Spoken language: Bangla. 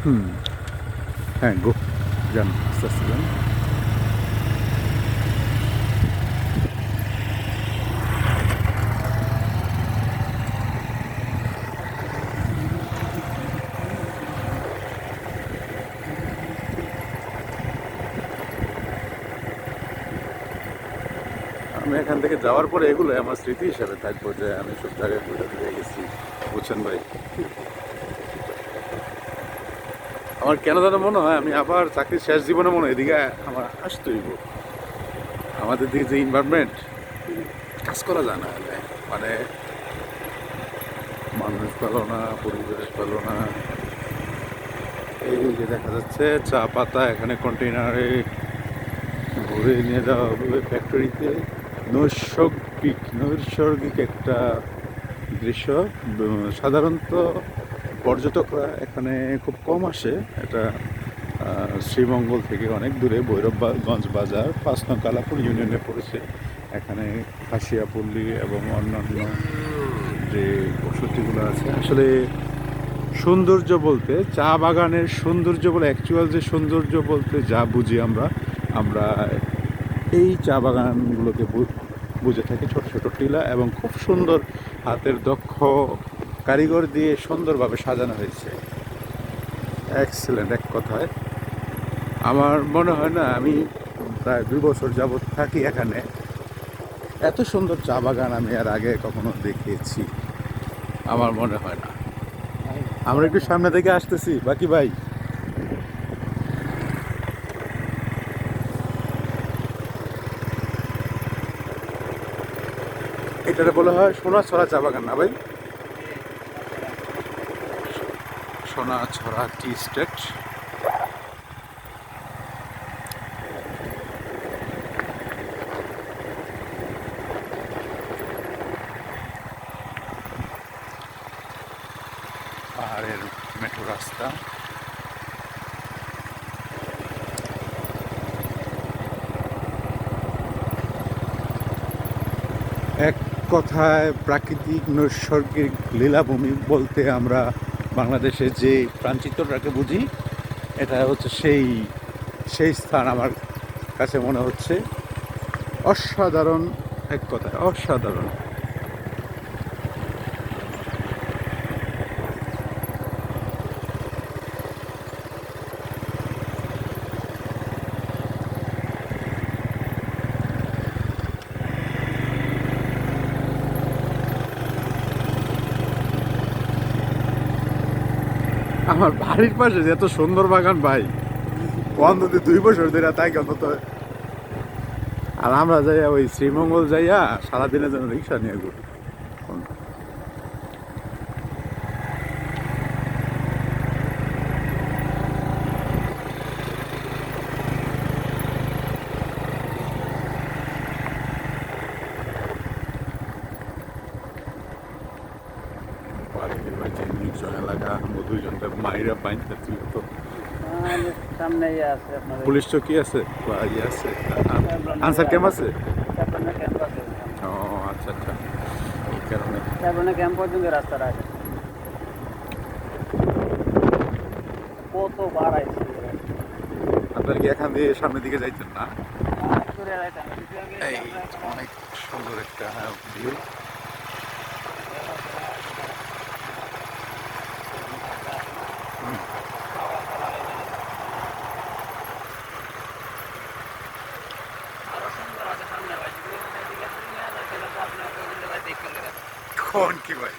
হুম, হ্যাঁ গো, যান আস্তে আস্তে যান। আমি এখান থেকে যাওয়ার পরে এগুলো আমার স্মৃতি হিসাবে থাকবো যে আমি সব জায়গায় ঘুরে ঘুরে গেছি। বুঝছেন ভাই? আমার কেন যেন মনে হয় আমি আবার চাকরির শেষ জীবনে মনে হয় এদিকে আমার আসতে হইব। আমাদের দিকে যে এনভায়রনমেন্ট, কাজ করা যায় না মানে মানুষ ভালো না, পরিবেশ ভালো না। এই যে দেখা যাচ্ছে চা পাতা এখানে কন্টেইনারে ভরে নিয়ে যাওয়া হবে ফ্যাক্টরিতে। নৈসর্গিক একটা দৃশ্য। সাধারণত পর্যটকরা এখানে খুব কম আসে। এটা শ্রীমঙ্গল থেকে অনেক দূরে ভৈরবগঞ্জ বাজার ৫ নং কালাপুর ইউনিয়নে পড়েছে। এখানে খাসিয়াপল্লী এবং অন্যান্য যে বসতিগুলো আছে, আসলে সৌন্দর্য বলতে চা বাগানের সৌন্দর্য বলে অ্যাকচুয়াল যে সৌন্দর্য বলতে যা বুঝি আমরা আমরা এই চা বাগানগুলোকে বুঝে থাকি ছোট ছোট টিলা এবং খুব সুন্দর হাতের দক্ষ কারিগর দিয়ে সুন্দরভাবে সাজানো হয়েছে। এক্সেলেন্ট এক কথায়। আমার মনে হয় না আমি প্রায় 2 বছর যাবৎ থাকি এখানে, এত সুন্দর চা বাগান আমি আর আগে কখনো দেখেছি আমার মনে হয় না। আমরা একটু সামনে থেকে আসতেছি বাকি ভাই। এটারে বলা হয় সোনাছড়া চা বাগান না ভাই? সোনাছড়া টি স্টেট। পাহাড়ের মেঠো রাস্তা। এক কথায় প্রাকৃতিক নৈসর্গিক লীলাভূমি বলতে আমরা বাংলাদেশে যে প্রাণচিত্রটাকে বুঝি, এটা হচ্ছে সেই সেই স্থান আমার কাছে মনে হচ্ছে। অসাধারণ, এক কথায় অসাধারণ। আমার বাড়ির পাশে যে এত সুন্দর বাগান ভাই, অন্তত 2 বছর ধরে তাই অন্তত। আর আমরা যাইয়া ওই শ্রীমঙ্গল যাইয়া সারাদিনের জন্য রিক্সা নিয়ে ঘুরি। নির্জন এলাকা দুইজন মাইরা পাইন তো সামনেই আছে আপনার পুলিশ চৌকি আছে বা ইয়ে আছে, আনসার ক্যাম্প আছে। ও আচ্ছা আচ্ছা, এই কারণে তারপরে ক্যাম্প পর্যন্ত রাস্তাটা আছে। কত বাড়াইছে আপনার কি এখান দিয়ে সামনের দিকে যাইতেন না? এই অনেক সুন্দর একটা ভিউ। কোন কি ভাই?